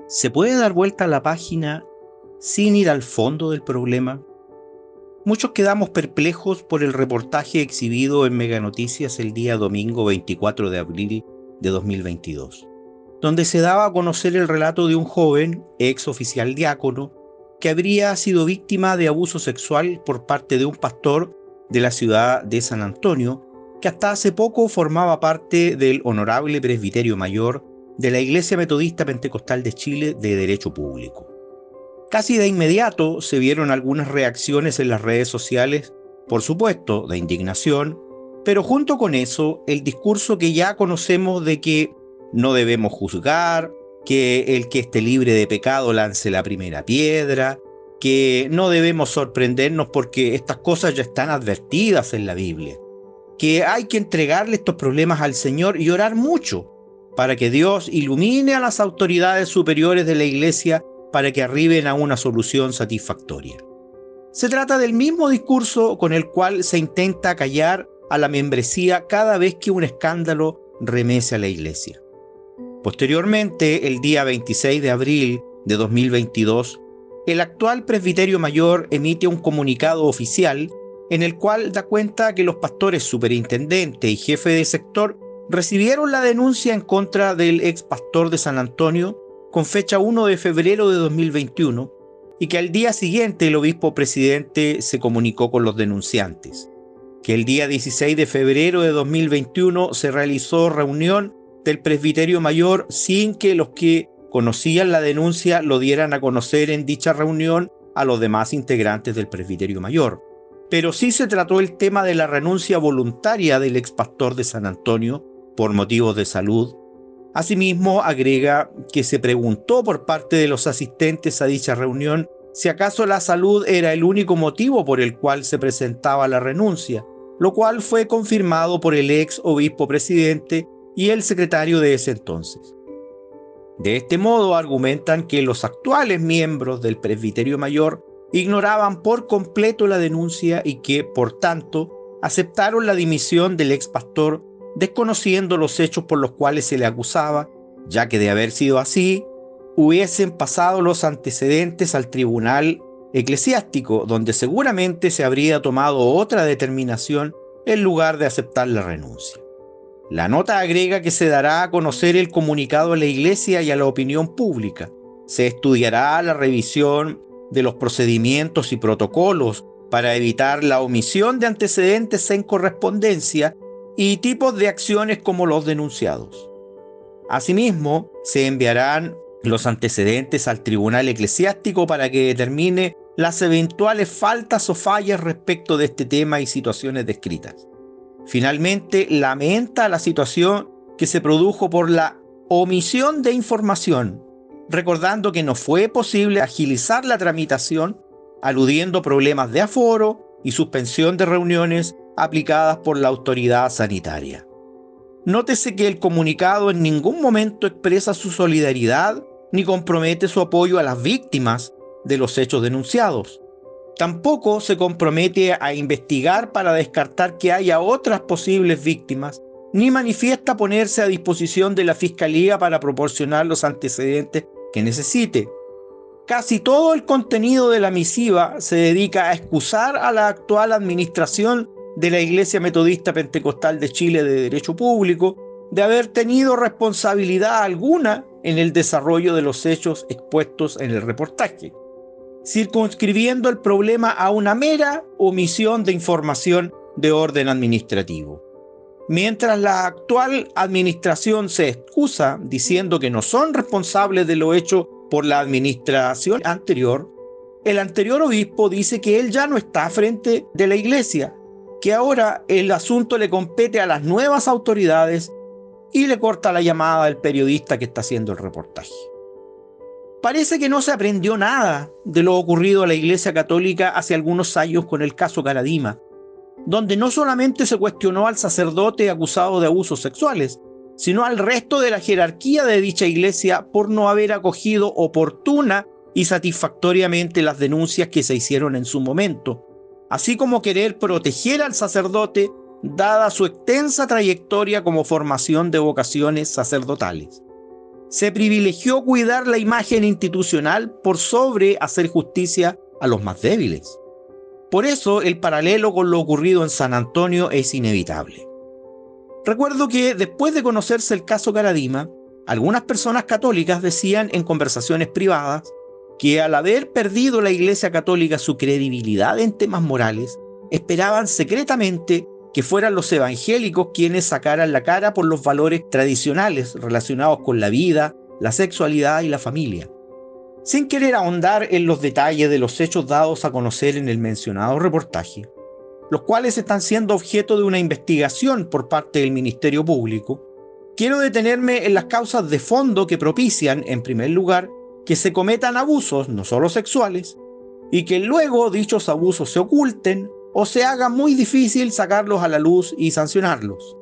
¿Se puede dar vuelta a la página sin ir al fondo del problema? Muchos quedamos perplejos por el reportaje exhibido en Mega Noticias el día domingo 24 de abril de 2022, donde se daba a conocer el relato de un joven, ex oficial diácono, que habría sido víctima de abuso sexual por parte de un pastor de la ciudad de San Antonio, que hasta hace poco formaba parte del Honorable Presbiterio Mayor de la Iglesia Metodista Pentecostal de Chile de Derecho Público. Casi de inmediato se vieron algunas reacciones en las redes sociales, por supuesto, de indignación, pero junto con eso, el discurso que ya conocemos de que no debemos juzgar, que el que esté libre de pecado lance la primera piedra, que no debemos sorprendernos porque estas cosas ya están advertidas en la Biblia, que hay que entregarle estos problemas al Señor y orar mucho para que Dios ilumine a las autoridades superiores de la Iglesia para que arriben a una solución satisfactoria. Se trata del mismo discurso con el cual se intenta callar a la membresía cada vez que un escándalo remece a la Iglesia. Posteriormente, el día 26 de abril de 2022, el actual Presbiterio Mayor emite un comunicado oficial en el cual da cuenta que los pastores superintendente y jefe de sector recibieron la denuncia en contra del ex pastor de San Antonio con fecha 1 de febrero de 2021 y que al día siguiente el obispo presidente se comunicó con los denunciantes, que el día 16 de febrero de 2021 se realizó reunión del Presbiterio Mayor sin que los que conocían la denuncia lo dieran a conocer en dicha reunión a los demás integrantes del Presbiterio Mayor. Pero sí se trató el tema de la renuncia voluntaria del expastor de San Antonio por motivos de salud. Asimismo, agrega que se preguntó por parte de los asistentes a dicha reunión si acaso la salud era el único motivo por el cual se presentaba la renuncia, lo cual fue confirmado por el ex obispo presidente y el secretario de ese entonces. De este modo argumentan que los actuales miembros del Presbiterio Mayor ignoraban por completo la denuncia y que, por tanto, aceptaron la dimisión del ex pastor desconociendo los hechos por los cuales se le acusaba, ya que de haber sido así, hubiesen pasado los antecedentes al tribunal eclesiástico, donde seguramente se habría tomado otra determinación en lugar de aceptar la renuncia. La nota agrega que se dará a conocer el comunicado a la Iglesia y a la opinión pública. Se estudiará la revisión de los procedimientos y protocolos para evitar la omisión de antecedentes en correspondencia y tipos de acciones como los denunciados. Asimismo, se enviarán los antecedentes al tribunal eclesiástico para que determine las eventuales faltas o fallas respecto de este tema y situaciones descritas. Finalmente, lamenta la situación que se produjo por la omisión de información, recordando que no fue posible agilizar la tramitación, aludiendo problemas de aforo y suspensión de reuniones aplicadas por la autoridad sanitaria. Nótese que el comunicado en ningún momento expresa su solidaridad ni compromete su apoyo a las víctimas de los hechos denunciados. Tampoco se compromete a investigar para descartar que haya otras posibles víctimas, ni manifiesta ponerse a disposición de la Fiscalía para proporcionar los antecedentes que necesite. Casi todo el contenido de la misiva se dedica a excusar a la actual administración de la Iglesia Metodista Pentecostal de Chile de Derecho Público de haber tenido responsabilidad alguna en el desarrollo de los hechos expuestos en el reportaje, circunscribiendo el problema a una mera omisión de información de orden administrativo. Mientras la actual administración se excusa diciendo que no son responsables de lo hecho por la administración anterior, el anterior obispo dice que él ya no está frente de la Iglesia, que ahora el asunto le compete a las nuevas autoridades y le corta la llamada al periodista que está haciendo el reportaje. Parece que no se aprendió nada de lo ocurrido a la Iglesia Católica hace algunos años con el caso Caradima, donde no solamente se cuestionó al sacerdote acusado de abusos sexuales, sino al resto de la jerarquía de dicha iglesia por no haber acogido oportuna y satisfactoriamente las denuncias que se hicieron en su momento, así como querer proteger al sacerdote dada su extensa trayectoria como formación de vocaciones sacerdotales. Se privilegió cuidar la imagen institucional por sobre hacer justicia a los más débiles. Por eso el paralelo con lo ocurrido en San Antonio es inevitable. Recuerdo que después de conocerse el caso Caradima, algunas personas católicas decían en conversaciones privadas que al haber perdido la Iglesia Católica su credibilidad en temas morales, esperaban secretamente que fueran los evangélicos quienes sacaran la cara por los valores tradicionales relacionados con la vida, la sexualidad y la familia. Sin querer ahondar en los detalles de los hechos dados a conocer en el mencionado reportaje, los cuales están siendo objeto de una investigación por parte del Ministerio Público, quiero detenerme en las causas de fondo que propician, en primer lugar, que se cometan abusos, no solo sexuales, y que luego dichos abusos se oculten o se haga muy difícil sacarlos a la luz y sancionarlos.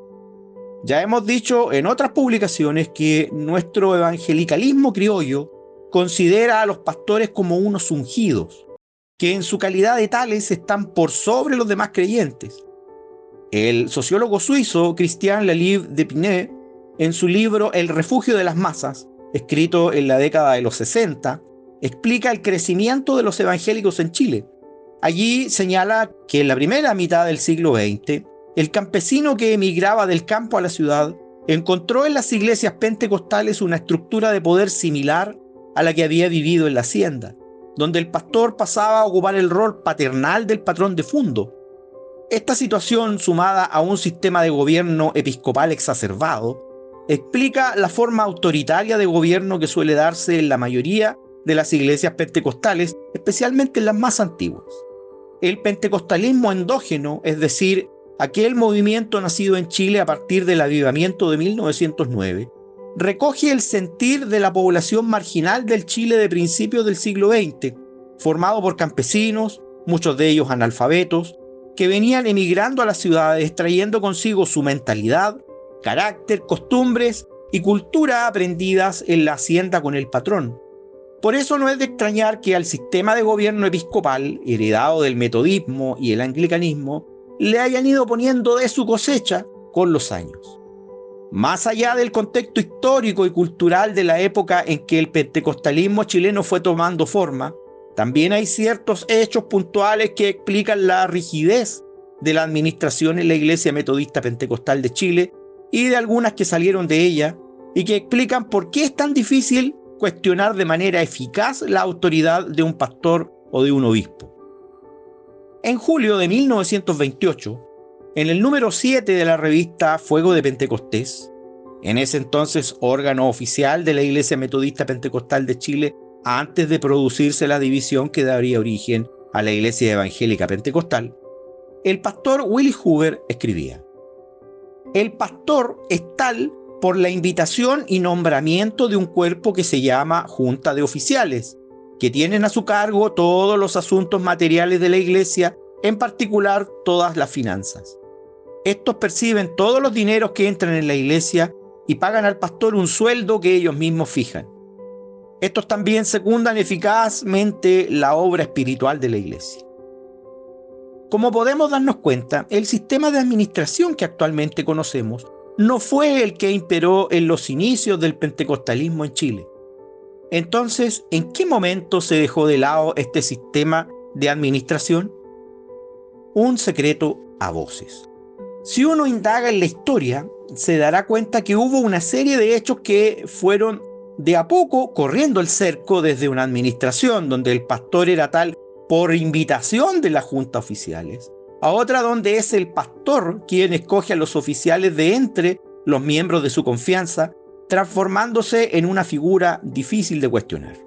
Ya hemos dicho en otras publicaciones que nuestro evangelicalismo criollo considera a los pastores como unos ungidos, que en su calidad de tales están por sobre los demás creyentes. El sociólogo suizo Christian Lalive d'Epinay, en su libro El refugio de las masas, escrito en la década de los 60, explica el crecimiento de los evangélicos en Chile. Allí señala que en la primera mitad del siglo XX, el campesino que emigraba del campo a la ciudad encontró en las iglesias pentecostales una estructura de poder similar a la que había vivido en la hacienda, donde el pastor pasaba a ocupar el rol paternal del patrón de fundo. Esta situación, sumada a un sistema de gobierno episcopal exacerbado, explica la forma autoritaria de gobierno que suele darse en la mayoría de las iglesias pentecostales, especialmente en las más antiguas. El pentecostalismo endógeno, es decir, aquel movimiento nacido en Chile a partir del avivamiento de 1909, recoge el sentir de la población marginal del Chile de principios del siglo XX, formado por campesinos, muchos de ellos analfabetos, que venían emigrando a las ciudades trayendo consigo su mentalidad, carácter, costumbres y cultura aprendidas en la hacienda con el patrón. Por eso no es de extrañar que al sistema de gobierno episcopal, heredado del metodismo y el anglicanismo, le hayan ido poniendo de su cosecha con los años. Más allá del contexto histórico y cultural de la época en que el pentecostalismo chileno fue tomando forma, también hay ciertos hechos puntuales que explican la rigidez de la administración en la Iglesia Metodista Pentecostal de Chile y de algunas que salieron de ella, y que explican por qué es tan difícil cuestionar de manera eficaz la autoridad de un pastor o de un obispo. En julio de 1928, en el número 7 de la revista Fuego de Pentecostés, en ese entonces órgano oficial de la Iglesia Metodista Pentecostal de Chile, antes de producirse la división que daría origen a la Iglesia Evangélica Pentecostal, el pastor Willy Huber escribía: el pastor es tal por la invitación y nombramiento de un cuerpo que se llama Junta de Oficiales, que tienen a su cargo todos los asuntos materiales de la Iglesia, en particular todas las finanzas. Estos perciben todos los dineros que entran en la Iglesia y pagan al pastor un sueldo que ellos mismos fijan. Estos también secundan eficazmente la obra espiritual de la Iglesia. Como podemos darnos cuenta, el sistema de administración que actualmente conocemos no fue el que imperó en los inicios del pentecostalismo en Chile. Entonces, ¿en qué momento se dejó de lado este sistema de administración? Un secreto a voces. Si uno indaga en la historia, se dará cuenta que hubo una serie de hechos que fueron de a poco corriendo el cerco desde una administración donde el pastor era tal por invitación de las juntas oficiales, a otra donde es el pastor quien escoge a los oficiales de entre los miembros de su confianza, transformándose en una figura difícil de cuestionar.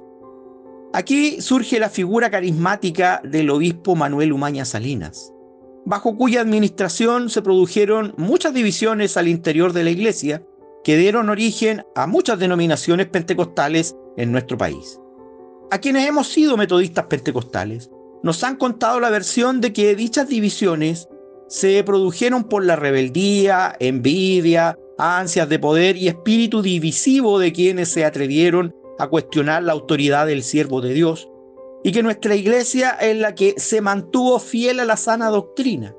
Aquí surge la figura carismática del obispo Manuel Umaña Salinas, bajo cuya administración se produjeron muchas divisiones al interior de la Iglesia que dieron origen a muchas denominaciones pentecostales en nuestro país. A quienes hemos sido metodistas pentecostales, nos han contado la versión de que dichas divisiones se produjeron por la rebeldía, envidia, ansias de poder y espíritu divisivo de quienes se atrevieron a cuestionar la autoridad del siervo de Dios, y que nuestra Iglesia es la que se mantuvo fiel a la sana doctrina.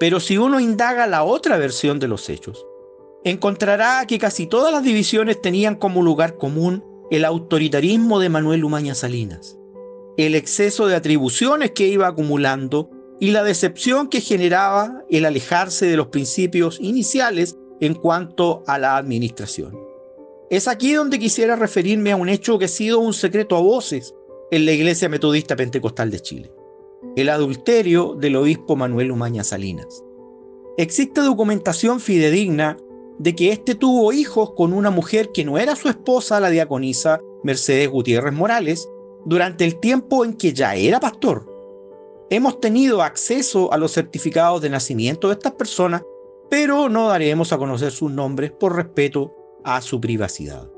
Pero si uno indaga la otra versión de los hechos, encontrará que casi todas las divisiones tenían como lugar común el autoritarismo de Manuel Umaña Salinas, el exceso de atribuciones que iba acumulando y la decepción que generaba el alejarse de los principios iniciales en cuanto a la administración. Es aquí donde quisiera referirme a un hecho que ha sido un secreto a voces en la Iglesia Metodista Pentecostal de Chile: el adulterio del obispo Manuel Umaña Salinas. Existe documentación fidedigna de que éste tuvo hijos con una mujer que no era su esposa, la diaconisa Mercedes Gutiérrez Morales, durante el tiempo en que ya era pastor. Hemos tenido acceso a los certificados de nacimiento de estas personas, pero no daremos a conocer sus nombres por respeto a su privacidad.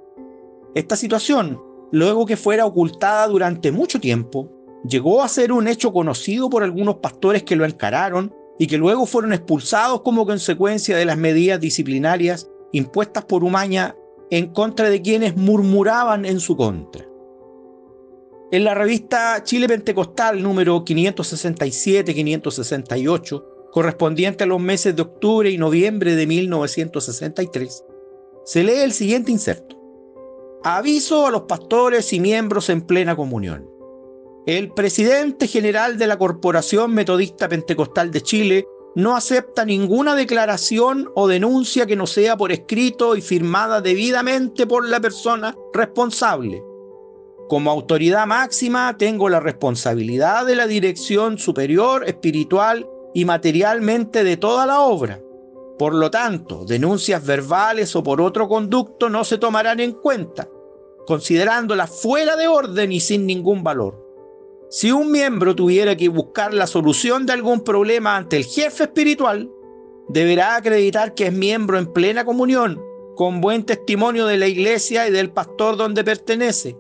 Esta situación, luego que fuera ocultada durante mucho tiempo, llegó a ser un hecho conocido por algunos pastores que lo encararon y que luego fueron expulsados como consecuencia de las medidas disciplinarias impuestas por Umaña en contra de quienes murmuraban en su contra. En la revista Chile Pentecostal número 567-568, correspondiente a los meses de octubre y noviembre de 1963, se lee el siguiente inserto: aviso a los pastores y miembros en plena comunión. El presidente general de la Corporación Metodista Pentecostal de Chile no acepta ninguna declaración o denuncia que no sea por escrito y firmada debidamente por la persona responsable. Como autoridad máxima tengo la responsabilidad de la dirección superior, espiritual y materialmente de toda la obra. Por lo tanto, denuncias verbales o por otro conducto no se tomarán en cuenta, considerándolas fuera de orden y sin ningún valor. Si un miembro tuviera que buscar la solución de algún problema ante el jefe espiritual, deberá acreditar que es miembro en plena comunión, con buen testimonio de la iglesia y del pastor donde pertenece.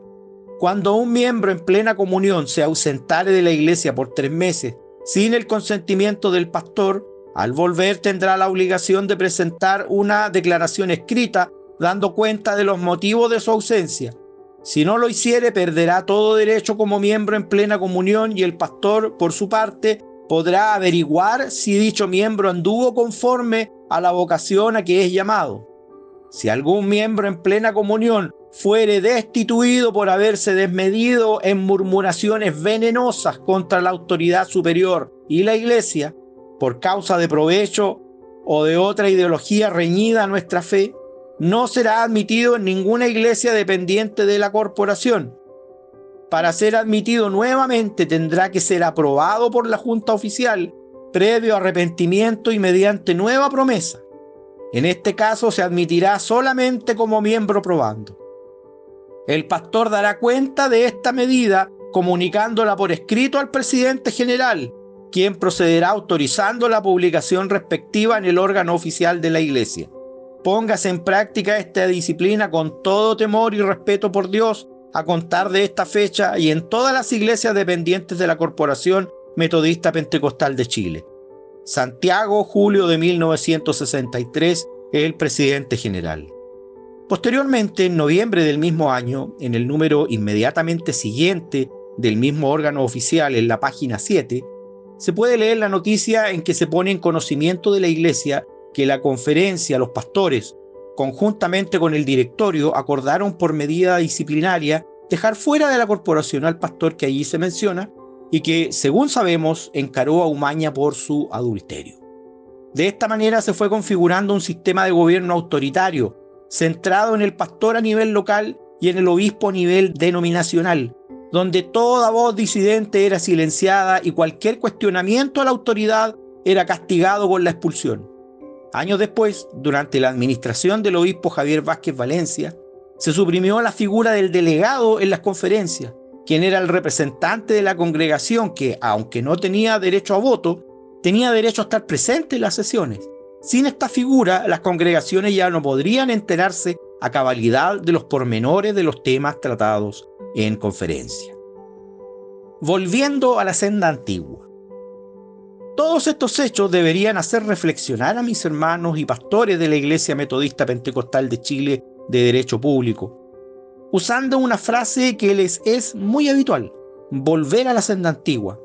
Cuando un miembro en plena comunión se ausentare de la iglesia por 3 meses sin el consentimiento del pastor, al volver tendrá la obligación de presentar una declaración escrita dando cuenta de los motivos de su ausencia. Si no lo hiciere, perderá todo derecho como miembro en plena comunión y el pastor, por su parte, podrá averiguar si dicho miembro anduvo conforme a la vocación a que es llamado. Si algún miembro en plena comunión fuere destituido por haberse desmedido en murmuraciones venenosas contra la autoridad superior y la iglesia, por causa de provecho o de otra ideología reñida a nuestra fe, no será admitido en ninguna iglesia dependiente de la corporación. Para ser admitido nuevamente tendrá que ser aprobado por la Junta Oficial, previo arrepentimiento y mediante nueva promesa. En este caso se admitirá solamente como miembro probando. El pastor dará cuenta de esta medida comunicándola por escrito al presidente general, quien procederá autorizando la publicación respectiva en el órgano oficial de la iglesia. Póngase en práctica esta disciplina con todo temor y respeto por Dios a contar de esta fecha y en todas las iglesias dependientes de la Corporación Metodista Pentecostal de Chile. Santiago, julio de 1963, el presidente general. Posteriormente, en noviembre del mismo año, en el número inmediatamente siguiente del mismo órgano oficial, en la página 7, se puede leer la noticia en que se pone en conocimiento de la iglesia que la conferencia, los pastores, conjuntamente con el directorio, acordaron por medida disciplinaria dejar fuera de la corporación al pastor que allí se menciona y que, según sabemos, encaró a Umaña por su adulterio. De esta manera se fue configurando un sistema de gobierno autoritario, centrado en el pastor a nivel local y en el obispo a nivel denominacional, donde toda voz disidente era silenciada y cualquier cuestionamiento a la autoridad era castigado con la expulsión. Años después, durante la administración del obispo Javier Vázquez Valencia, se suprimió la figura del delegado en las conferencias, quien era el representante de la congregación que, aunque no tenía derecho a voto, tenía derecho a estar presente en las sesiones. Sin esta figura, las congregaciones ya no podrían enterarse a cabalidad de los pormenores de los temas tratados en conferencia. Volviendo a la senda antigua. Todos estos hechos deberían hacer reflexionar a mis hermanos y pastores de la Iglesia Metodista Pentecostal de Chile de Derecho Público, usando una frase que les es muy habitual: volver a la senda antigua,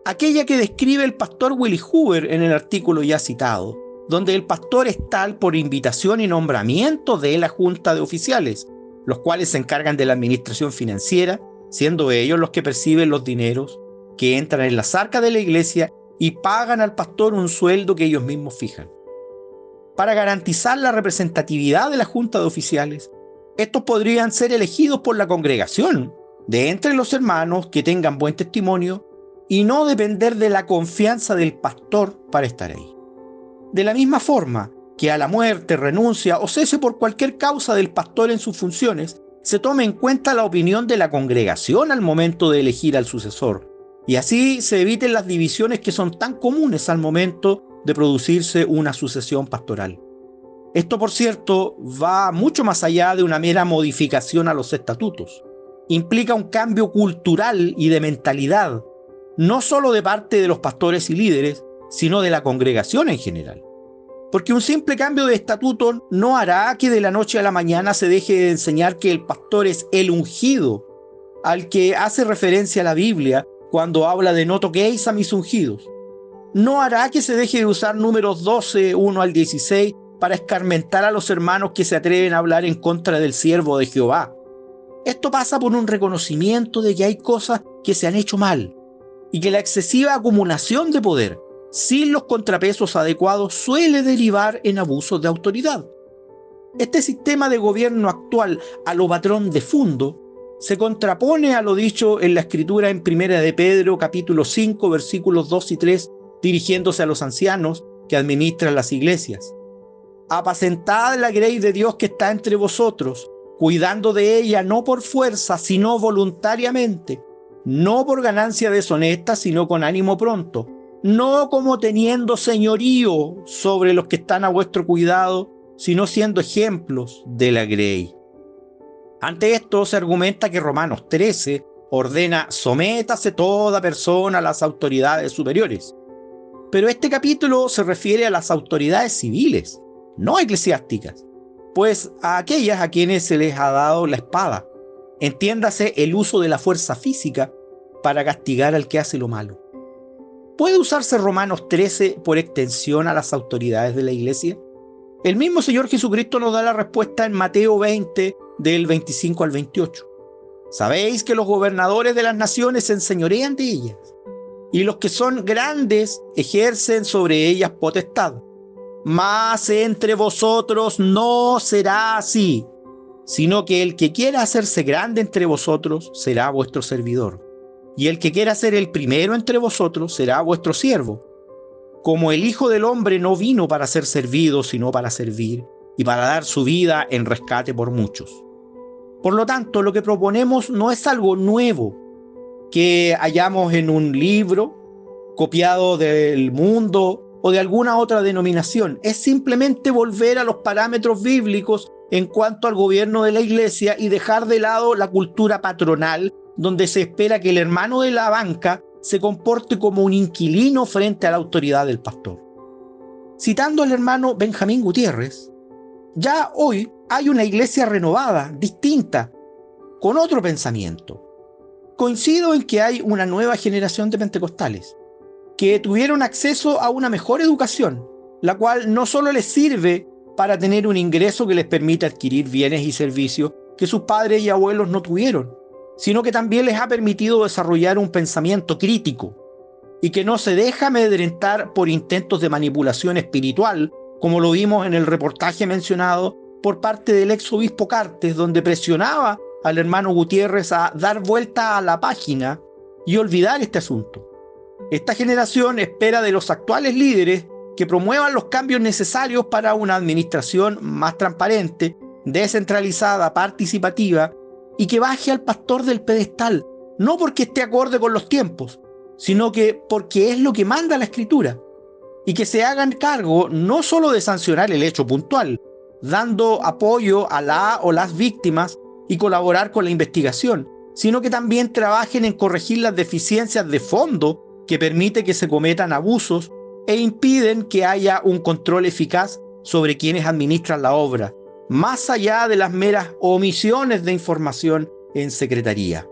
aquella que describe el pastor Willy Huber en el artículo ya citado, donde el pastor es tal por invitación y nombramiento de la junta de oficiales, los cuales se encargan de la administración financiera, siendo ellos los que perciben los dineros que entran en las arcas de la iglesia y pagan al pastor un sueldo que ellos mismos fijan. Para garantizar la representatividad de la junta de oficiales, estos podrían ser elegidos por la congregación, de entre los hermanos que tengan buen testimonio, y no depender de la confianza del pastor para estar ahí. De la misma forma que a la muerte, renuncia o cese por cualquier causa del pastor en sus funciones, se tome en cuenta la opinión de la congregación al momento de elegir al sucesor, y así se eviten las divisiones que son tan comunes al momento de producirse una sucesión pastoral. Esto, por cierto, va mucho más allá de una mera modificación a los estatutos. Implica un cambio cultural y de mentalidad, no solo de parte de los pastores y líderes, sino de la congregación en general. Porque un simple cambio de estatuto no hará que de la noche a la mañana se deje de enseñar que el pastor es el ungido, al que hace referencia la Biblia cuando habla de no toquéis a mis ungidos. No hará que se deje de usar números 12, 1 al 16, para escarmentar a los hermanos que se atreven a hablar en contra del siervo de Jehová. Esto pasa por un reconocimiento de que hay cosas que se han hecho mal y que la excesiva acumulación de poder sin los contrapesos adecuados suele derivar en abusos de autoridad. Este sistema de gobierno actual a lo patrón de Fundo se contrapone a lo dicho en la escritura en 1 de Pedro capítulo 5 versículos 2 y 3, dirigiéndose a los ancianos que administran las iglesias. Apacentad la grey de Dios que está entre vosotros, cuidando de ella no por fuerza, sino voluntariamente, no por ganancia deshonesta, sino con ánimo pronto, no como teniendo señorío sobre los que están a vuestro cuidado, sino siendo ejemplos de la grey. Ante esto se argumenta que Romanos 13 ordena: sométase toda persona a las autoridades superiores. Pero este capítulo se refiere a las autoridades civiles, no eclesiásticas, pues a aquellas a quienes se les ha dado la espada, entiéndase el uso de la fuerza física para castigar al que hace lo malo. ¿Puede usarse Romanos 13 por extensión a las autoridades de la iglesia? El mismo Señor Jesucristo nos da la respuesta en Mateo 20, del 25 al 28. Sabéis que los gobernadores de las naciones se enseñorean de ellas, y los que son grandes ejercen sobre ellas potestad. Mas entre vosotros no será así, sino que el que quiera hacerse grande entre vosotros será vuestro servidor, y el que quiera ser el primero entre vosotros será vuestro siervo. Como el Hijo del Hombre no vino para ser servido, sino para servir, y para dar su vida en rescate por muchos. Por lo tanto, lo que proponemos no es algo nuevo que hallamos en un libro copiado del mundo o de alguna otra denominación. Es simplemente volver a los parámetros bíblicos en cuanto al gobierno de la iglesia y dejar de lado la cultura patronal, donde se espera que el hermano de la banca se comporte como un inquilino frente a la autoridad del pastor. Citando al hermano Benjamín Gutiérrez, ya hoy hay una iglesia renovada, distinta, con otro pensamiento. Coincido en que hay una nueva generación de pentecostales que tuvieron acceso a una mejor educación, la cual no solo les sirve para tener un ingreso que les permita adquirir bienes y servicios que sus padres y abuelos no tuvieron, sino que también les ha permitido desarrollar un pensamiento crítico y que no se deja amedrentar por intentos de manipulación espiritual, como lo vimos en el reportaje mencionado por parte del ex obispo Cartes, donde presionaba al hermano Gutiérrez a dar vuelta a la página y olvidar este asunto. Esta generación espera de los actuales líderes que promuevan los cambios necesarios para una administración más transparente, descentralizada, participativa, y que baje al pastor del pedestal, no porque esté acorde con los tiempos, sino que porque es lo que manda la Escritura, y que se hagan cargo no solo de sancionar el hecho puntual, dando apoyo a la o las víctimas y colaborar con la investigación, sino que también trabajen en corregir las deficiencias de fondo que permite que se cometan abusos e impiden que haya un control eficaz sobre quienes administran la obra, más allá de las meras omisiones de información en secretaría.